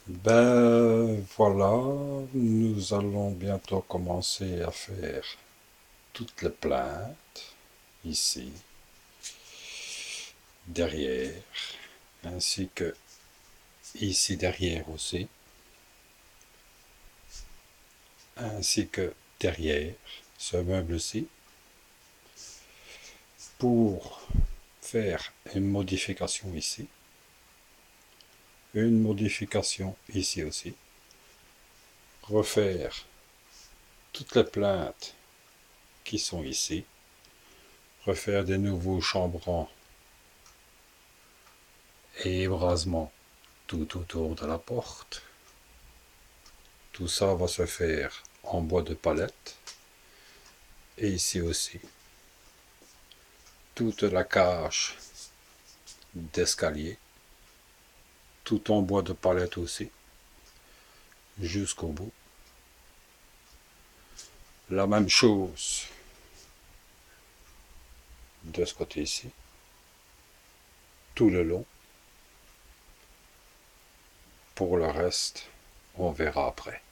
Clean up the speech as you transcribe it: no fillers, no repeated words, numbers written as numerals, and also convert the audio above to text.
Ben voilà, nous allons bientôt commencer à faire toutes les plaintes, ici, derrière, ainsi que ici derrière aussi, ainsi que derrière ce meuble-ci, pour faire une modification ici, une modification ici aussi, refaire toutes les plaintes qui sont ici, refaire des nouveaux chambrons et ébrasements tout autour de la porte. Tout ça va se faire en bois de palette. Et ici aussi. Toute la cage d'escalier. Tout en bois de palette aussi. Jusqu'au bout. La même chose de ce côté-ci. Tout le long. Pour le reste, on verra après.